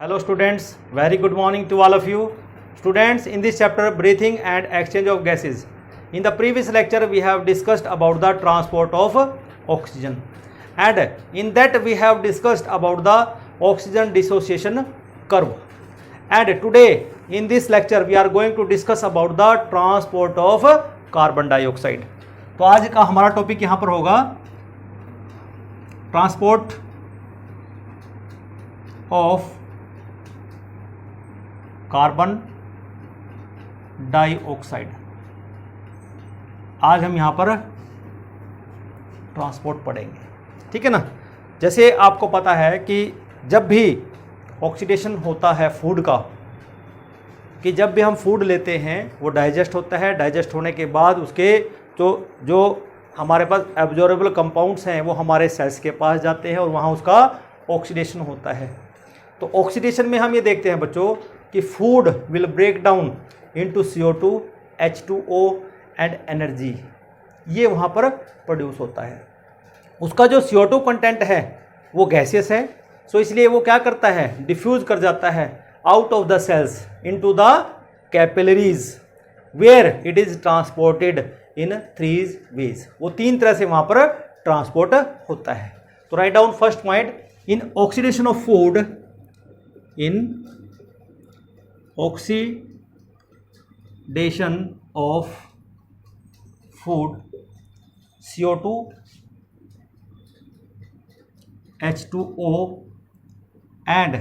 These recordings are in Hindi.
Hello students, very good morning to all of you. Students, in this chapter breathing and exchange of gases. In the previous lecture we have discussed about the transport of oxygen, and in that we have discussed about the oxygen dissociation curve. And today in this lecture we are going to discuss about the transport of carbon dioxide. तो आज का हमारा टॉपिक यहाँ पर होगा ट्रांसपोर्ट ऑफ कार्बन डाइऑक्साइड। आज हम यहाँ पर ट्रांसपोर्ट पढ़ेंगे, ठीक है ना। जैसे आपको पता है कि जब भी ऑक्सीडेशन होता है फूड का, कि जब भी हम फूड लेते हैं वो डाइजेस्ट होता है, डाइजेस्ट होने के बाद उसके जो हमारे पास एब्जॉर्बेबल कंपाउंड्स हैं वो हमारे सेल्स के पास जाते हैं और वहाँ उसका ऑक्सीडेशन होता है। तो ऑक्सीडेशन में हम ये देखते हैं बच्चों कि food will break down into CO2, H2O and energy, ये वहाँ पर प्रोड्यूस होता है। उसका जो CO2 कंटेंट है वो गैसियस है, सो इसलिए वो क्या करता है, डिफ्यूज कर जाता है out of the cells into the capillaries where it is transported in 3 ways. वो 3 तरह से वहाँ पर ट्रांसपोर्ट होता है। तो write down first point, in oxidation of food, in oxidation of food, CO2, H2O and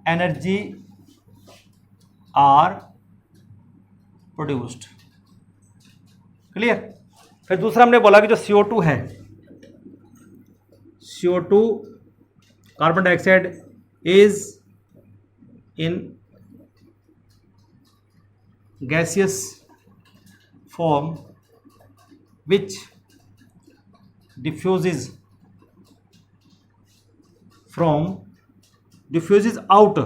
energy are produced। Clear. फिर दूसरा हमने बोला कि जो CO2 है, CO2 carbon dioxide is in gaseous form which diffuses out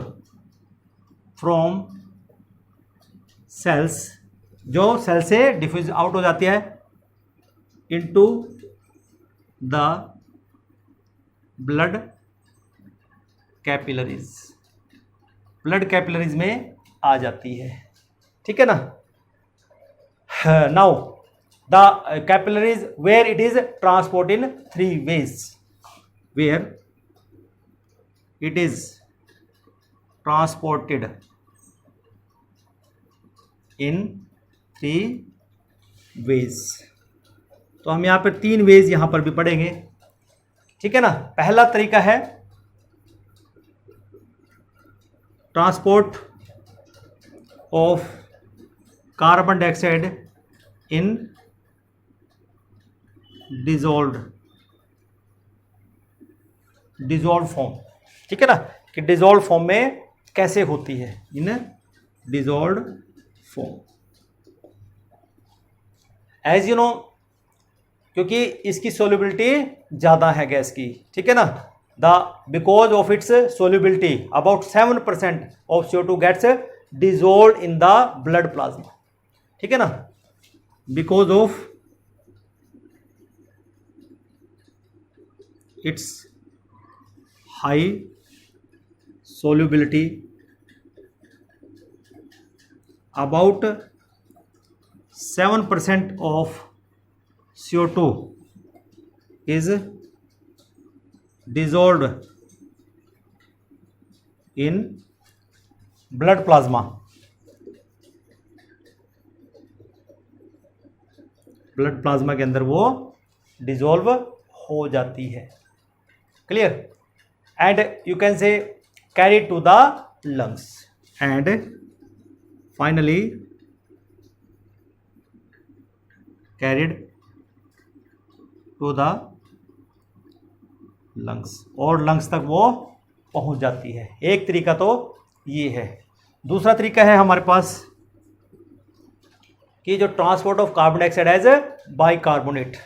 from cells, जो सेल से डिफ्यूज आउट हो जाती है into the blood capillaries, blood capillaries में आ जाती है, ठीक है ना। Now the capillaries where it is transport in 3 ways, where it is transported in 3 ways. तो हम यहाँ पर 3 वेज यहाँ पर भी पढ़ेंगे, ठीक है ना। पहला तरीका है transport of carbon dioxide in dissolved form, ठीक है ना, कि डिजॉल्व फॉर्म में कैसे होती है, in dissolved form. As you know, क्योंकि इसकी सोल्युबिलिटी ज़्यादा है गैस की, ठीक है ना। Because of its solubility, about 7% of CO2 gets dissolved in the blood plasma, ठीक है ना। Because of its high solubility, about 7% of CO2 is dissolved in blood plasma, blood plasma के अंदर वो डिजोल्व हो जाती है। Clear. And you can say carry to the lungs, and finally carried to the lungs, और लंग्स तक वो पहुंच जाती है। एक तरीका तो ये है। दूसरा तरीका है हमारे पास कि जो transport of carbon dioxide as bicarbonate,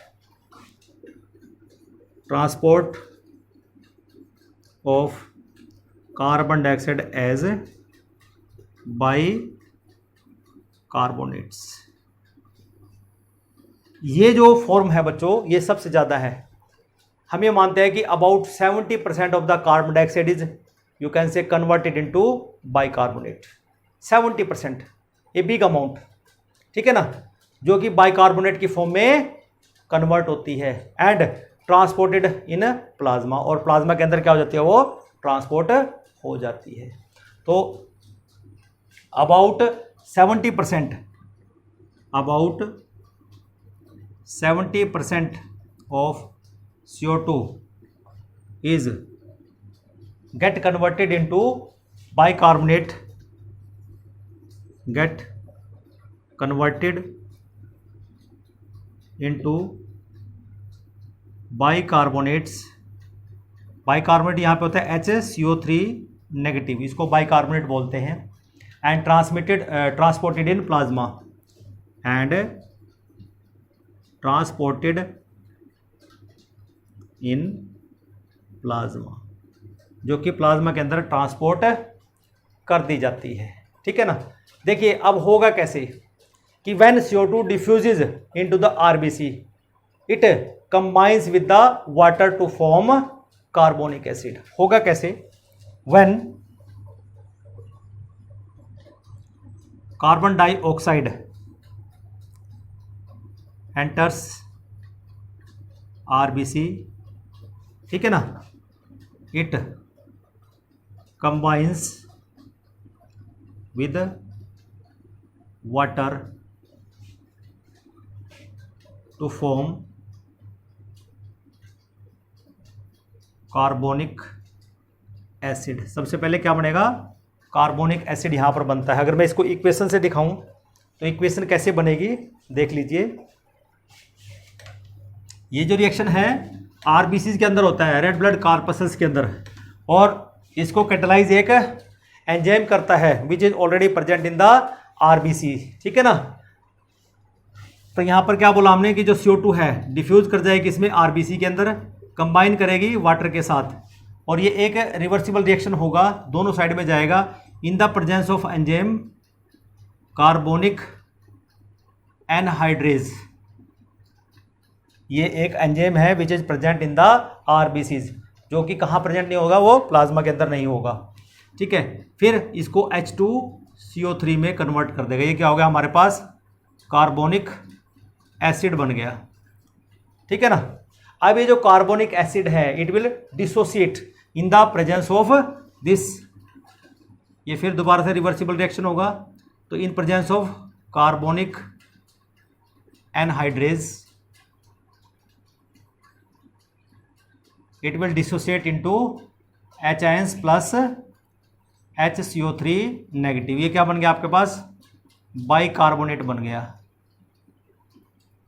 transport of carbon dioxide as bicarbonates. ये जो फॉर्म है बच्चों, ये सबसे ज़्यादा है। हम ये मानते हैं कि about 70% of the carbon dioxide is you can से converted into bicarbonate 70%, a big amount, ठीक है ना, जो कि बाइकार्बोनेट की फॉर्म में कन्वर्ट होती है एंड ट्रांसपोर्टेड इन प्लाज्मा, और प्लाज्मा के अंदर क्या हो जाती है, वो ट्रांसपोर्ट हो जाती है। तो about 70%, about 70% of CO2 is get converted into bicarbonate, get converted into bicarbonates, bicarbonate यहाँ पे होता है HCO3 नेगेटिव, इसको बाइकार्बोनेट बोलते हैं, and transported in plasma, and transported in plasma, जो कि प्लाज्मा के अंदर ट्रांसपोर्ट कर दी जाती है, ठीक है ना। देखिए अब होगा कैसे कि when CO2 diffuses into the RBC, it combines with the water to form carbonic acid. होगा कैसे, when carbon dioxide enters RBC, ठीक है ना, it combines with water to form carbonic acid. सबसे पहले क्या बनेगा, कार्बोनिक एसिड यहां पर बनता है। अगर मैं इसको इक्वेशन से दिखाऊं तो इक्वेशन कैसे बनेगी देख लीजिए। ये जो रिएक्शन है आरबीसी के अंदर होता है, रेड ब्लड कॉर्पसेल्स के अंदर, और इसको कैटलाइज एक एंजाइम करता है which is already present in the RBC, ठीक है ना। तो यहां पर क्या बोला हमने कि जो CO2 है डिफ्यूज कर जाएगी इसमें आरबीसी के अंदर, कंबाइन करेगी वाटर के साथ, और ये एक रिवर्सिबल रिएक्शन होगा, दोनों साइड में जाएगा in the presence of enzyme carbonic anhydrase. ये एक एंजाइम है which is present in the RBCs, जो कि कहाँ प्रेजेंट नहीं होगा, वो प्लाज्मा के अंदर नहीं होगा, ठीक है। फिर इसको H2CO3 में कन्वर्ट कर देगा। ये क्या हो गया हमारे पास, कार्बोनिक एसिड बन गया, ठीक है ना। अब ये जो कार्बोनिक एसिड है it will dissociate in the presence of this, ये फिर दोबारा से रिवर्सिबल रिएक्शन होगा, तो in presence of carbonic anhydrase it will dissociate into H ions plus HCO3 negative. ये क्या बन गया आपके पास, बाइकार्बोनेट बन गया,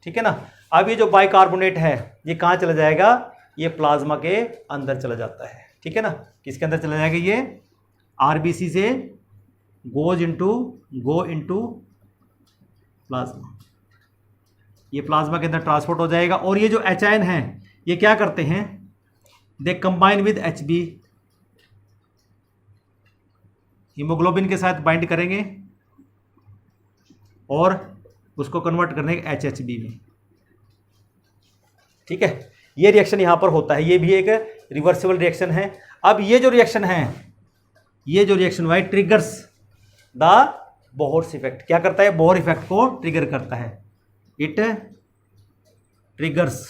ठीक है ना। अब ये जो बाइकार्बोनेट है ये कहाँ चला जाएगा, ये प्लाज्मा के अंदर चला जाता है, ठीक है ना। किसके अंदर चला जाएगा, ये आरबीसी से गो इनटू प्लाज्मा, ये प्लाज्मा के अंदर ट्रांसपोर्ट हो जाएगा। और ये जो H आयन है ये क्या करते हैं, they combine with HB, haemoglobin के साथ बाइंड करेंगे और उसको कन्वर्ट करने HHB में, ठीक है। ये रिएक्शन यहां पर होता है, ये भी एक रिवर्सिबल रिएक्शन है। अब ये जो रिएक्शन है, ये जो reaction why triggers the Bohr's effect, क्या करता है, बोहर इफेक्ट को ट्रिगर करता है। It triggers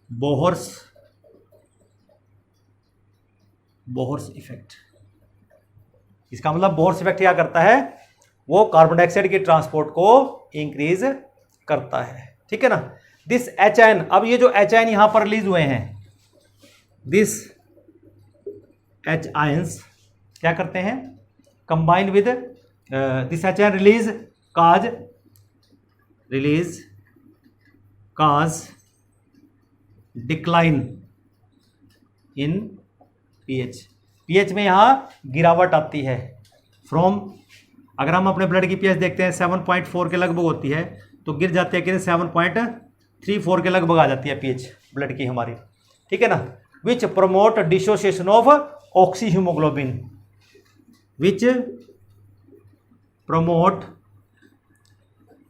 Bohr's effect. इसका मतलब बोहर्स इफेक्ट क्या करता है, वो कार्बन डाइऑक्साइड की ट्रांसपोर्ट को इंक्रीज करता है, ठीक है ना। दिस H आयन, अब ये जो H आयन यहां पर रिलीज हुए हैं, दिस H आयंस क्या करते हैं, combine with this H ion release cause decline in pH में यहाँ गिरावट आती है फ्रॉम, अगर हम अपने ब्लड की पीएच देखते हैं 7.4 के लगभग होती है, तो गिर जाती है कि 7.34 के लगभग आ जाती है पीएच ब्लड की हमारी, ठीक है ना। विच promote dissociation of oxy haemoglobin, which promote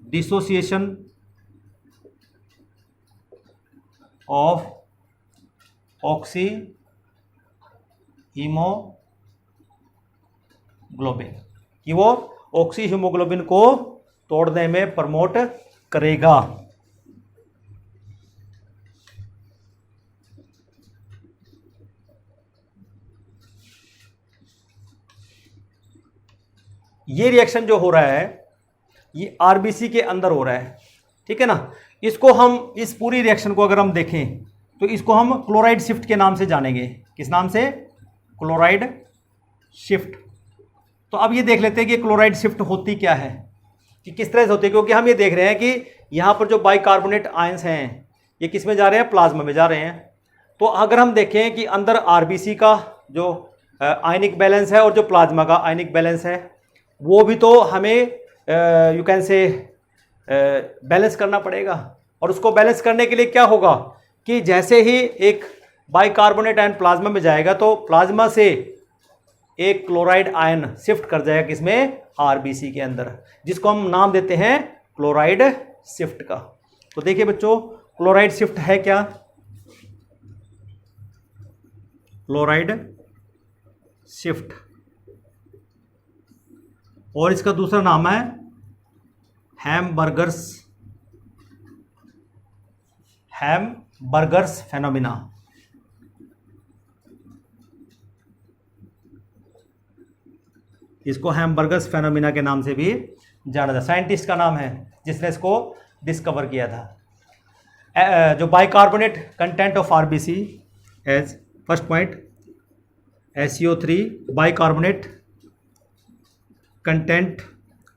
dissociation of oxy haemoglobin, कि वो ऑक्सी हीमोग्लोबिन को तोड़ने में प्रमोट करेगा। ये रिएक्शन जो हो रहा है ये आरबीसी के अंदर हो रहा है, ठीक है ना। इसको हम, इस पूरी रिएक्शन को अगर हम देखें तो इसको हम क्लोराइड शिफ्ट के नाम से जानेंगे। किस नाम से? Chloride shift. तो अब ये देख लेते हैं कि क्लोराइड शिफ्ट होती क्या है, कि किस तरह से होती है, क्योंकि हम ये देख रहे हैं कि यहाँ पर जो बाइकार्बोनेट आयंस हैं ये किस में जा रहे हैं? प्लाज्मा में जा रहे हैं। तो अगर हम देखें कि अंदर आरबीसी का जो आयनिक बैलेंस है और जो प्लाज्मा का आयनिक बैलेंस है वो भी तो हमें यू कैन से बैलेंस करना पड़ेगा। और उसको बैलेंस करने के लिए क्या होगा कि जैसे ही एक बाइकार्बोनेट आयन प्लाज्मा में जाएगा तो प्लाज्मा से एक क्लोराइड आयन शिफ्ट कर जाएगा किसमें? आरबीसी के अंदर, जिसको हम नाम देते हैं क्लोराइड शिफ्ट का। तो देखिए बच्चों, क्लोराइड शिफ्ट है क्या? क्लोराइड शिफ्ट, और इसका दूसरा नाम है हैमबर्गर्स फेनोमेना। इसको हैमबर्गर्स फेनोमेना के नाम से भी जाना जाता है। साइंटिस्ट का नाम है जिसने इसको डिस्कवर किया था। जो bicarbonate content of RBC as first point SiO3 bicarbonate content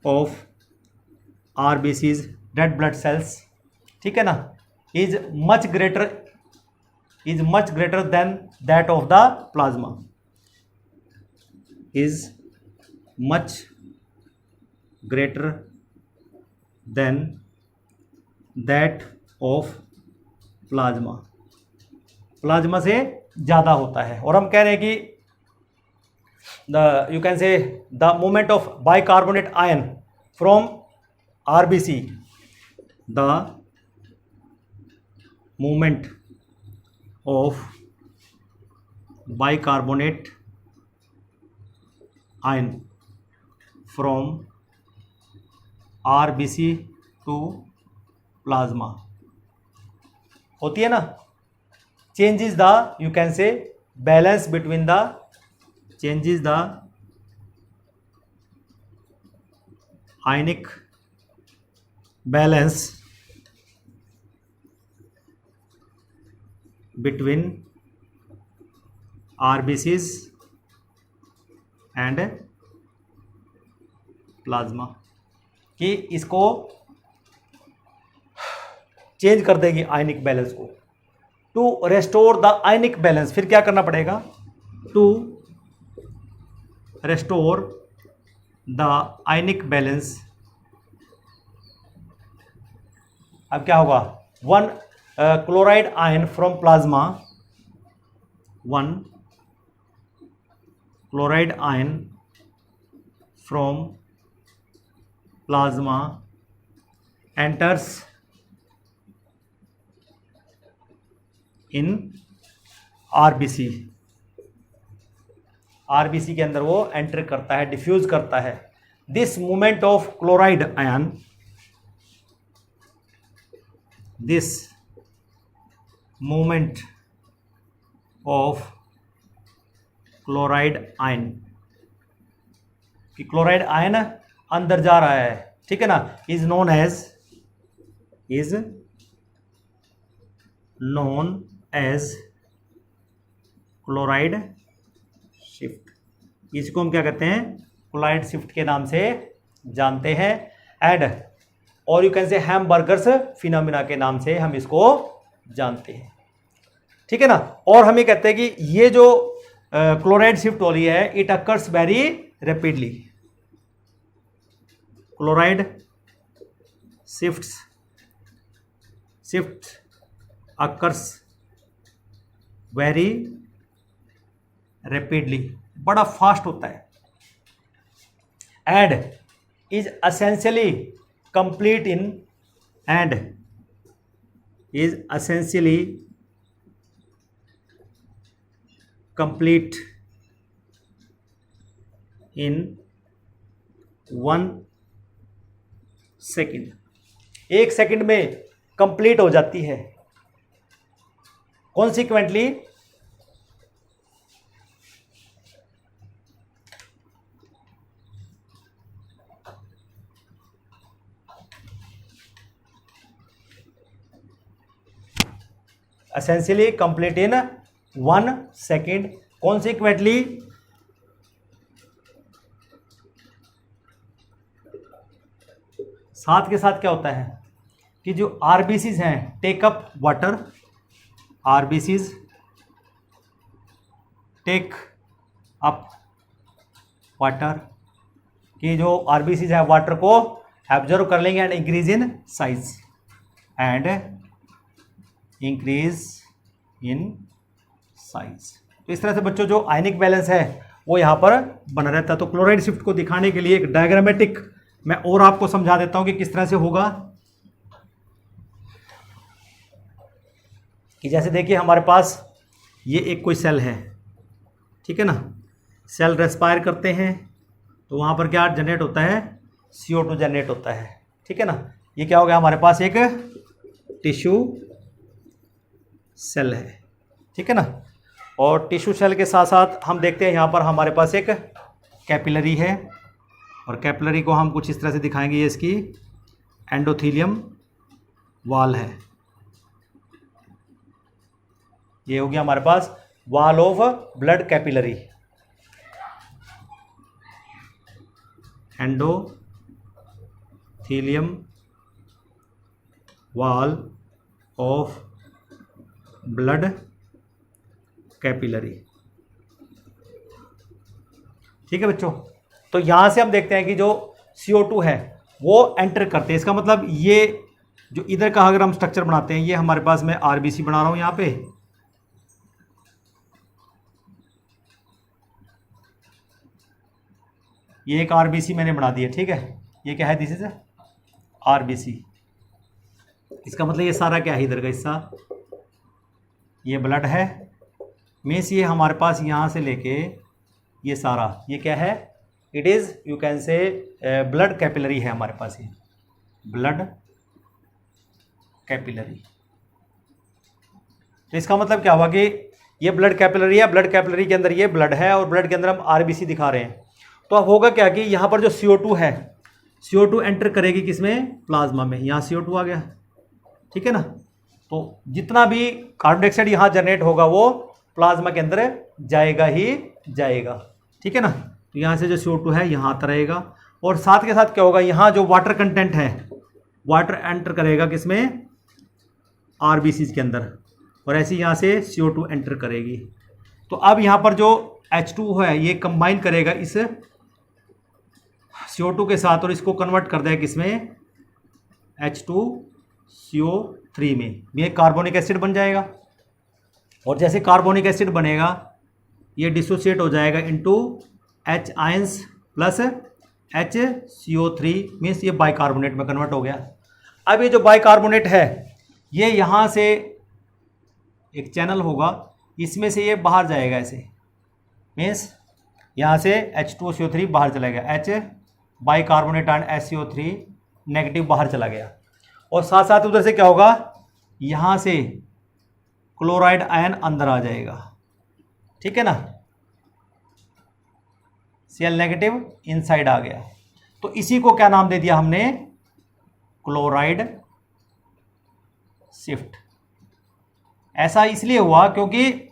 of RBCs red blood cells, ठीक है ना, is much greater than that of the plasma, is much greater than that of plasma, plasma से ज़्यादा होता है। और हम कह रहे हैं कि you can say the movement of bicarbonate ion from RBC, the movement of bicarbonate ion from RBC to plasma होती है ना, changes the, you can say, balance between the, changes the ionic balance between RBCs and plasma, कि इसको चेंज कर देगी आयनिक बैलेंस को। To restore the ionic balance, फिर क्या करना पड़ेगा? To restore the ionic balance, अब क्या होगा? One chloride ion from plasma, one chloride ion from plasma enters in RBC, RBC के अंदर वो एंटर करता है, डिफ्यूज करता है। This movement of chloride ion, this movement of chloride ion, कि क्लोराइड आयन अंदर जा रहा है, ठीक है ना, is known as chloride shift. इसको हम क्या कहते हैं? क्लोराइड शिफ्ट के नाम से जानते हैं। एंड और यू कैन से हैमबर्गर्स फिनोमिना के नाम से हम इसको जानते हैं, ठीक है ना। और हम ये कहते हैं कि ये जो क्लोराइड शिफ्ट हो रही है, it occurs very rapidly, chloride shift occurs very rapidly, बड़ा फास्ट होता है। And is essentially complete in, and is essentially complete in 1 second, 1 second में कंप्लीट हो जाती है। Consequently essentially complete in 1 second, consequently साथ के साथ क्या होता है कि जो आरबीसीज हैं take up water, RBCs take up water, कि जो आरबीसीज है वाटर को एब्जॉर्व कर लेंगे and increase in size, and increase in size. तो इस तरह से बच्चों जो आयनिक बैलेंस है वो यहाँ पर बना रहता है। तो क्लोराइड शिफ्ट को दिखाने के लिए एक डायग्रामेटिक मैं और आपको समझा देता हूँ कि किस तरह से होगा। कि जैसे देखिए हमारे पास ये एक कोई सेल है, ठीक है ना, सेल रेस्पायर करते हैं तो वहाँ पर क्या जनरेट होता है, CO2 जनरेट होता है, ठीक है ना। ये क्या हो गया, हमारे पास एक टिश्यू सेल है, ठीक है ना। और टिश्यू सेल के साथ साथ हम देखते हैं यहाँ पर हमारे पास एक कैपिलरी है, और कैपिलरी को हम कुछ इस तरह से दिखाएंगे। ये इसकी एंडोथीलियम वॉल है, ये हो गया हमारे पास wall of blood capillary, endothelium wall of blood capillary, ठीक है बच्चों। तो यहां से हम देखते हैं कि जो CO2 है वो एंटर करते हैं। इसका मतलब ये जो इधर का अगर हम स्ट्रक्चर बनाते हैं, ये हमारे पास मैं आरबीसी बना रहा हूं यहां पे, ये एक आरबीसी मैंने बना दिया, ठीक है। ये क्या है, दिस इज आरबीसी। इसका मतलब ये सारा क्या है, इधर का हिस्सा ये ब्लड है, मीन्स ये हमारे पास यहाँ से लेके ये सारा ये क्या है, इट इज़ यू कैन से ब्लड कैपिलरी है हमारे पास, ये ब्लड कैपिलरी। तो इसका मतलब क्या हुआ कि ये ब्लड कैपिलरी है, ब्लड कैपिलरी के अंदर ये ब्लड है और ब्लड के अंदर हम आरबीसी दिखा रहे हैं। तो अब होगा क्या कि यहाँ पर जो CO2 है, CO2 एंटर करेगी किसमें, प्लाज्मा में। यहाँ CO2 आ गया, ठीक है ना। तो जितना भी कार्बन डाइऑक्साइड यहाँ जनरेट होगा वो प्लाज्मा के अंदर जाएगा ही जाएगा, ठीक है ना। तो यहाँ से जो CO2 है यहाँ आता रहेगा, और साथ के साथ क्या होगा, यहाँ जो वाटर कंटेंट है वाटर एंटर करेगा किसमें, आरबीसीज के अंदर, और ऐसे यहाँ से CO2 एंटर करेगी। तो अब यहाँ पर जो H2 है ये कंबाइन करेगा इस CO2 के साथ और इसको कन्वर्ट कर देगा किसमें, H2CO3 में। ये कार्बोनिक एसिड बन जाएगा, और जैसे कार्बोनिक एसिड बनेगा ये डिसोसिएट हो जाएगा into H ions plus HCO3, means ये बाइकार्बोनेट में कन्वर्ट हो गया। अब ये जो बाइकार्बोनेट है ये यहाँ से एक चैनल होगा, इसमें से ये बाहर जाएगा ऐसे, मीन्स यहाँ से H2CO3 बाहर चला गया, H bicarbonate and HCO3 negative बाहर चला गया। और साथ साथ उधर से क्या होगा, यहाँ से क्लोराइड आयन अंदर आ जाएगा, ठीक है ना। Cl नेगेटिव इनसाइड आ गया। तो इसी को क्या नाम दे दिया हमने, क्लोराइड शिफ्ट। ऐसा इसलिए हुआ क्योंकि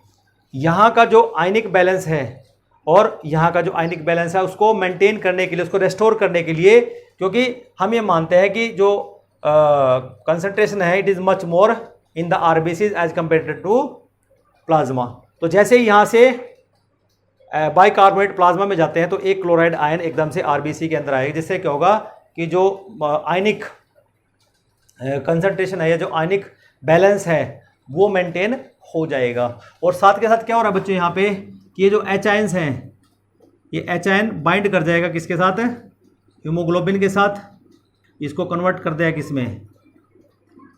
यहाँ का जो आयनिक बैलेंस है और यहाँ का जो आयनिक बैलेंस है उसको मेंटेन करने के लिए, उसको रेस्टोर करने के लिए, क्योंकि हम ये मानते हैं कि जो कंसंट्रेशन है it is much more in the RBCs as compare to plasma. तो जैसे ही यहाँ से बाइकार्बोनेट प्लाज्मा में जाते हैं तो एक क्लोराइड आयन एकदम से आरबीसी के अंदर आएगा, जिससे क्या होगा कि जो आयनिक कंसंट्रेशन है या जो आयनिक बैलेंस है वो मेंटेन हो जाएगा। और साथ के साथ क्या हो रहा है बच्चों यहाँ पे कि ये जो H आयंस हैं, ये H आयन बाइंड कर जाएगा किसके साथ, हीमोग्लोबिन के साथ, इसको कन्वर्ट कर देगा किसमें,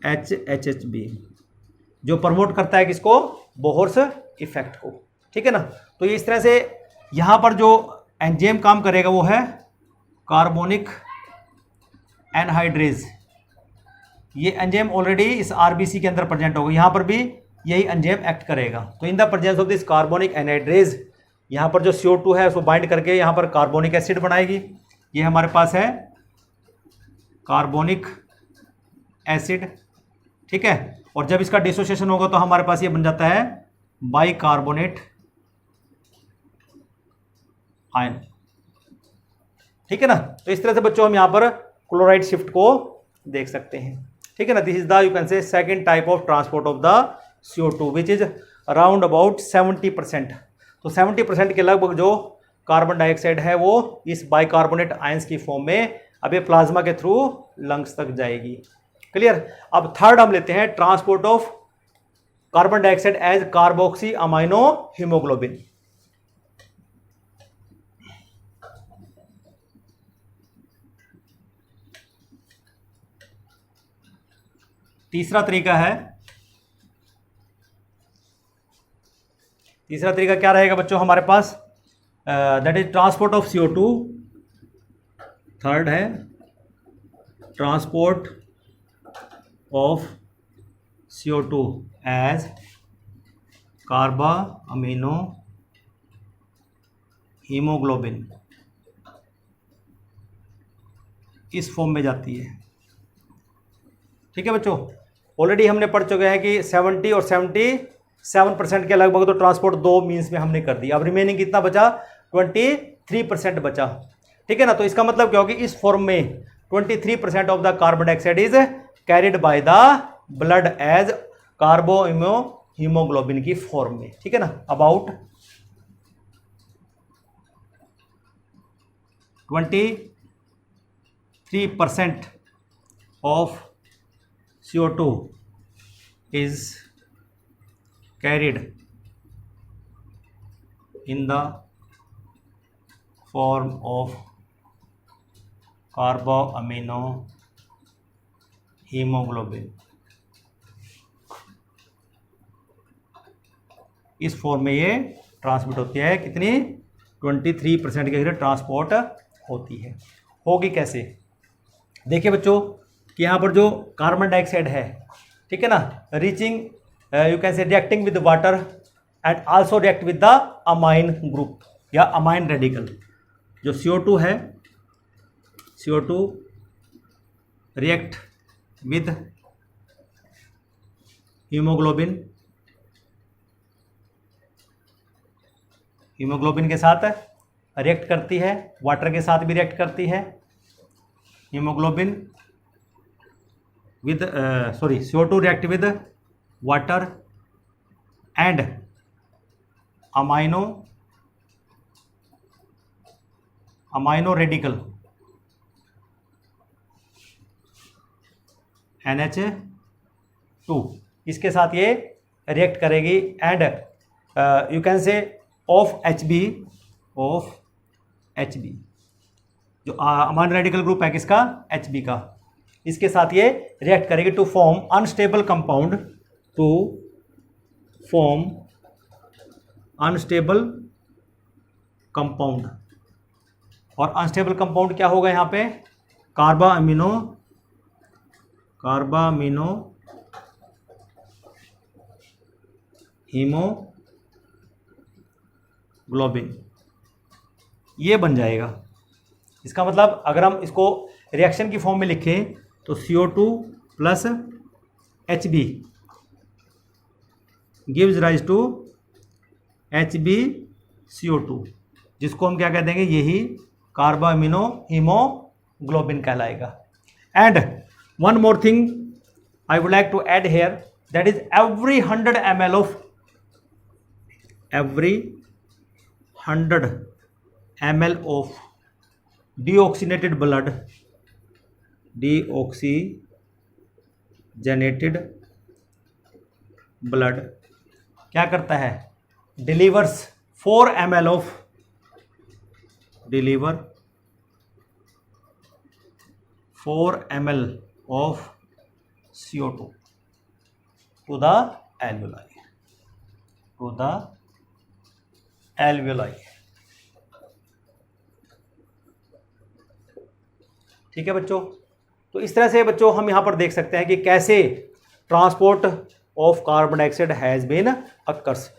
HHB, जो प्रमोट करता है किसको, बोहर्स इफेक्ट को, ठीक है ना। तो ये इस तरह से यहाँ पर जो एंजाइम काम करेगा वो है कार्बोनिक एनहाइड्रेज। ये एंजाइम ऑलरेडी इस आरबीसी के अंदर प्रेजेंट होगा, यहाँ पर भी यही एंजाइम एक्ट करेगा। तो in the presence of this carbonic anhydrase यहाँ पर जो CO2 है उसको बाइंड करके यहाँ पर कार्बोनिक एसिड बनाएगी। ये हमारे पास है कार्बोनिक एसिड, ठीक है। और जब इसका डिसोसिएशन होगा तो हमारे पास ये बन जाता है बाइकार्बोनेट आयन, ठीक है ना। तो इस तरह से बच्चों हम यहाँ पर क्लोराइड शिफ्ट को देख सकते हैं, ठीक है ना। This is the you can से second type of transport of the CO2 which is around about 70%। तो 70% के लगभग जो कार्बन डाइऑक्साइड है वो इस बाइकार्बोनेट आयंस की फॉर्म में अब ये प्लाज्मा के थ्रू लंग्स तक जाएगी। क्लियर। अब थर्ड हम लेते हैं transport of carbon dioxide as carboxy amino haemoglobin. तीसरा तरीका क्या रहेगा बच्चों हमारे पास, that is transport of CO2। Third है transport of CO2 as carbamino haemoglobin, इस फॉर्म में जाती है, ठीक है बच्चों। ऑलरेडी हमने पढ़ चुके हैं कि 70 और 77% के लगभग तो ट्रांसपोर्ट दो मीन्स में हमने कर दिया। अब रिमेनिंग कितना बचा, 23% बचा, ठीक है ना। तो इसका मतलब क्या होगा, इस फॉर्म में 23% of the carbon dioxide is carried by the blood as carbo haemoglobin की फॉर्म में, ठीक है ना। About 23% of CO2 is carried in the form of carboamino hemoglobin। इस फॉर्म में ये ट्रांसमिट होती है, कितनी 23% के ट्रांसपोर्ट होती है। होगी कैसे, देखिए बच्चों कि यहाँ पर जो कार्बन डाइऑक्साइड है, ठीक है ना, रीचिंग यू कैन से reacting with water and also react with the amine group या अमाइन रेडिकल। जो CO2 है, CO2 react with haemoglobin, haemoglobin के साथ रिएक्ट करती है, वाटर के साथ भी रिएक्ट करती है। Haemoglobin with CO2 react with water and amino radical NH2, इसके साथ ये रिएक्ट करेगी and you can say of HB जो अमाइनो रेडिकल ग्रुप है किसका, HB का, इसके साथ ये रिएक्ट करेगी to form unstable compound, to form unstable compound. और अनस्टेबल कंपाउंड क्या होगा यहाँ पे, कार्बा अमीनो हीमोग्लोबिन, ये बन जाएगा। इसका मतलब अगर हम इसको रिएक्शन की फॉर्म में लिखें तो CO2 plus HB gives rise to HbCO2, जिसको हम क्या कह देंगे, यही कार्बोअमीनो हीमोग्लोबिन कहलाएगा। And one more thing I would like to add here, that is every 100 ml of deoxygenated blood क्या करता है, delivers 4 ml of CO2 to the alveoli। ठीक है बच्चों। तो इस तरह से बच्चों हम यहाँ पर देख सकते हैं कि कैसे transport of carbon dioxide has been occurs.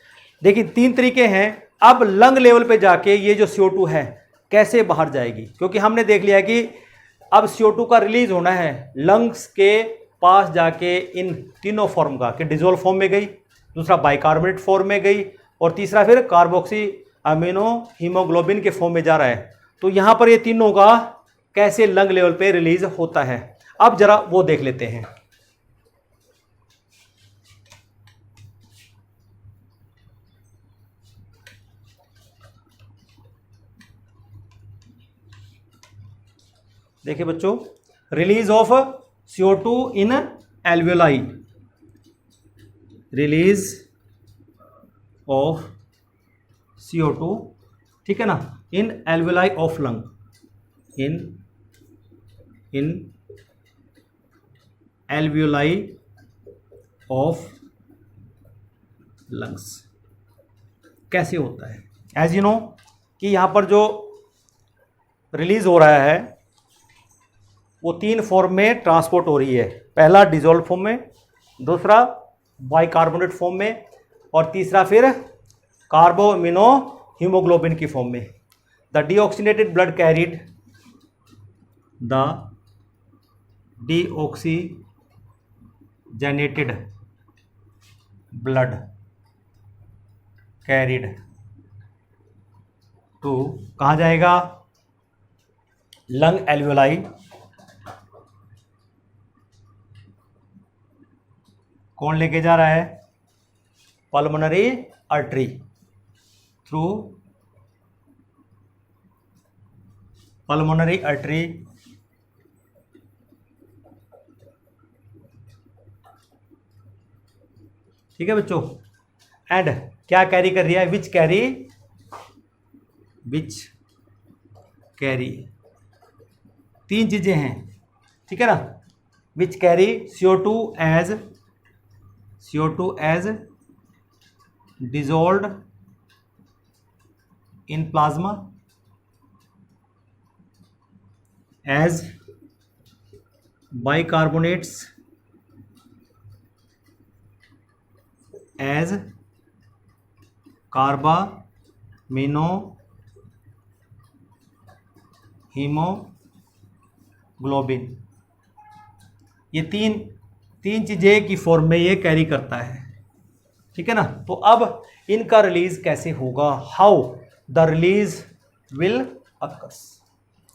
देखिए 3 तरीके हैं। अब लंग लेवल पे जाके ये जो CO2 है कैसे बाहर जाएगी, क्योंकि हमने देख लिया कि अब CO2 का रिलीज होना है लंग्स के पास जाके इन तीनों फॉर्म का, कि डिजोल्व फॉर्म में गई, दूसरा बाइकार्बोनेट फॉर्म में गई, और तीसरा फिर कार्बोक्सी अमीनो हीमोग्लोबिन के फॉर्म में जा रहा है। तो यहाँ पर ये तीनों का कैसे लंग लेवल पे रिलीज होता है, अब जरा वो देख लेते हैं। देखिए बच्चों, release of CO2 in alveoli, release of CO2, ठीक है ना, in alveoli of lung, in alveoli of lungs कैसे होता है। एज यू नो कि यहाँ पर जो रिलीज हो रहा है वो 3 फॉर्म में ट्रांसपोर्ट हो रही है। पहला डिजोल्व फॉर्म में, दूसरा बाइकार्बोनेट फॉर्म में, और तीसरा फिर कार्बोमिनो हीमोग्लोबिन की फॉर्म में। The deoxygenated blood carried, the deoxygenated blood carried to कहाँ जाएगा, लंग एल्वियोलाई, कौन लेके जा रहा है, pulmonary artery, through pulmonary artery ठीक है बच्चों। एंड क्या कैरी कर रही है, विच कैरी 3 चीजें हैं, ठीक है ना, which carry CO2 as dissolved in plasma, as bicarbonates, as carbamino haemoglobin, ये तीन चीज़ें की फॉर्म में ये कैरी करता है, ठीक है ना। तो अब इनका रिलीज कैसे होगा, how the release will occurs,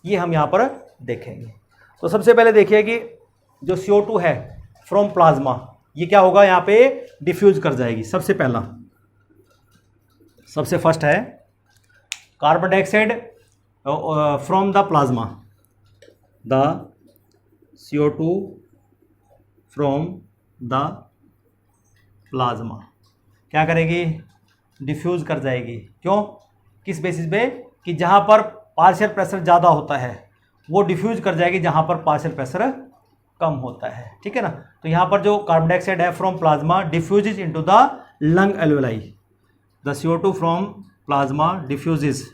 ये हम यहाँ पर देखेंगे। तो सबसे पहले देखिए कि जो CO2 है फ्रॉम प्लाज्मा, ये क्या होगा, यहाँ पे डिफ्यूज कर जाएगी। सबसे फर्स्ट है carbon dioxide from the plasma, the CO2 from the plasma क्या करेगी, डिफ्यूज कर जाएगी। क्यों, किस बेसिस पे, कि जहाँ पर पार्शियल प्रेशर ज़्यादा होता है वो डिफ्यूज कर जाएगी जहाँ पर पार्शियल प्रेशर कम होता है, ठीक है ना। तो यहाँ पर जो कार्बन डाइऑक्साइड है from plasma diffuses into the lung alveoli, the CO2 from plasma diffuses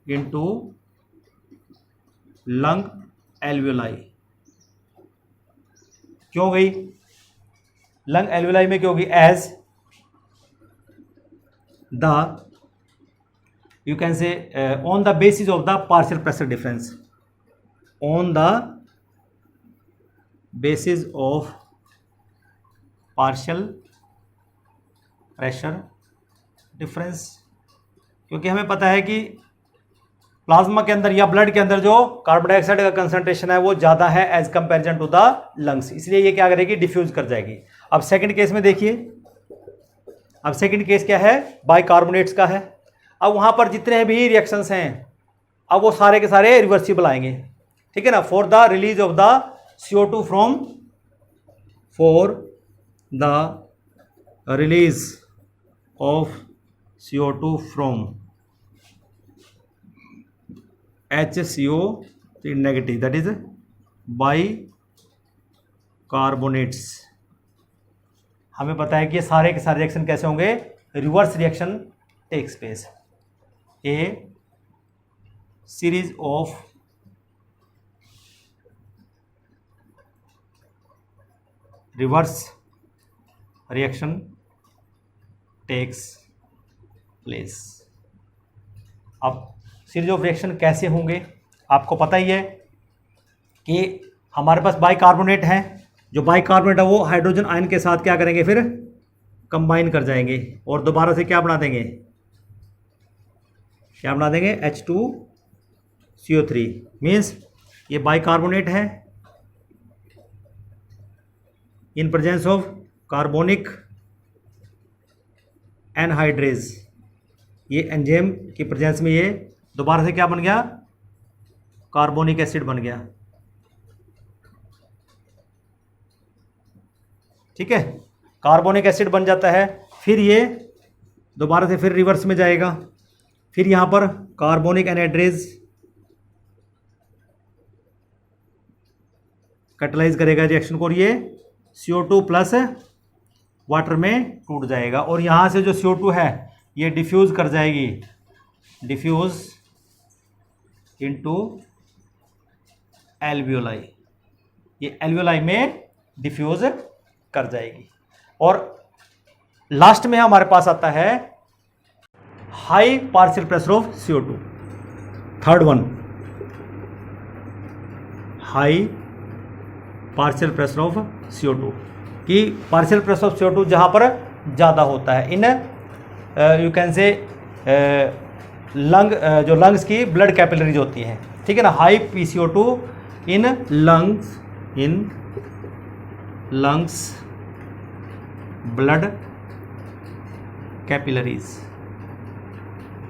into lung alveoli. क्यों गई लंग एल्वियोलाई में, क्योंकि as the you can say on the basis of the partial pressure difference, on the basis of partial pressure difference, क्योंकि हमें पता है कि प्लाज्मा के अंदर या ब्लड के अंदर जो कार्बन डाइऑक्साइड का कंसंट्रेशन है वो ज़्यादा है as comparison to the lungs, इसलिए ये क्या करेगी, डिफ्यूज कर जाएगी। अब सेकंड केस में देखिए, अब सेकंड केस क्या है, बाइकार्बोनेट्स का है। अब वहाँ पर जितने भी रिएक्शंस हैं अब वो सारे के सारे रिवर्सिबल आएंगे, ठीक है ना। For the release of the CO2 from, for the release of CO2 from HCO negative, that is bicarbonates. हमें पता है कि ये सारे के सारे रिएक्शन कैसे होंगे, reverse reaction takes place. A series of reverse reaction takes place. अब सीरीज ऑफ रिएक्शन कैसे होंगे आपको पता ही है कि हमारे पास बाइकार्बोनेट है, जो बाइकार्बोनेट है वो हाइड्रोजन आयन के साथ क्या करेंगे, फिर कंबाइन कर जाएंगे और दोबारा से क्या बना देंगे, क्या बना देंगे, H2CO3। मीन्स ये बाइकार्बोनेट है in presence of carbonic anhydrase, ये एंजाइम की प्रेजेंस में ये दोबारा से क्या बन गया, कार्बोनिक एसिड बन गया। ठीक है, कार्बोनिक एसिड बन जाता है, फिर ये दोबारा से फिर रिवर्स में जाएगा, फिर यहां पर कार्बोनिक एनहाइड्रेज कैटलाइज करेगा रिएक्शन को और ये CO2 प्लस वाटर में टूट जाएगा और यहां से जो CO2 है ये डिफ्यूज कर जाएगी, डिफ्यूज इनटू एल्वियोलाई, ये एल्वियोलाई में डिफ्यूज कर जाएगी। और लास्ट में हमारे पास आता है high partial pressure of CO2, third one, high partial pressure of CO2, कि पार्शियल प्रेशर ऑफ CO2 जहां पर ज़्यादा होता है इन यू कैन से लंग, जो लंग्स की ब्लड कैपिलरीज होती हैं, ठीक है ना, high PCO2 in lungs blood capillaries,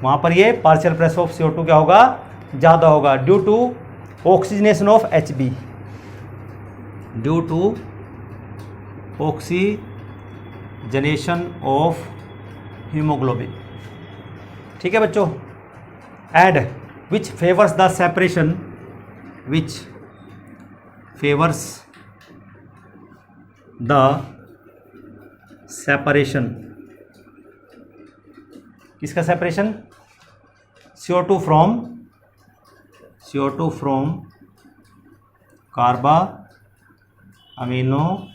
वहां पर ये पार्शियल प्रेशर ऑफ CO2 क्या होगा, ज़्यादा होगा, due to oxygenation of HB, due to oxygenation of haemoglobin. ठीक है बच्चों, and which favours the separation, which favours the separation, किसका separation, CO2 from carbamino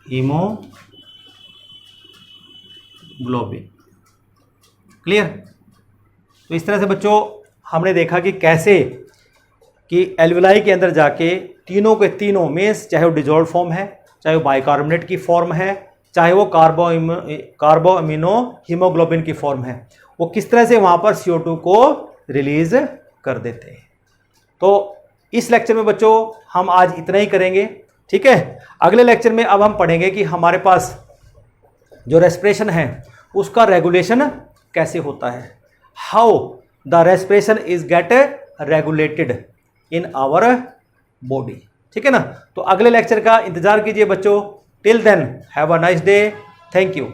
haemoglobin. Clear. तो इस तरह से बच्चों हमने देखा कि कैसे कि एल्वियोलाई के अंदर जाके तीनों के तीनों मीन्स, चाहे वो डिजॉल्व फॉर्म है, चाहे वो बाइकार्बोनेट की फॉर्म है, चाहे वो कार्बो अमीनो हीमोग्लोबिन की फॉर्म है, वो किस तरह से वहाँ पर CO2 को रिलीज कर देते हैं। तो इस लेक्चर में बच्चों हम आज इतना ही करेंगे, ठीक है। अगले लेक्चर में अब हम पढ़ेंगे कि हमारे पास जो रेस्पिरेशन है उसका रेगुलेशन कैसे होता है, how the respiration is get regulated in our body, ठीक है ना। तो अगले लेक्चर का इंतजार कीजिए बच्चों। Till then have a nice day, thank you.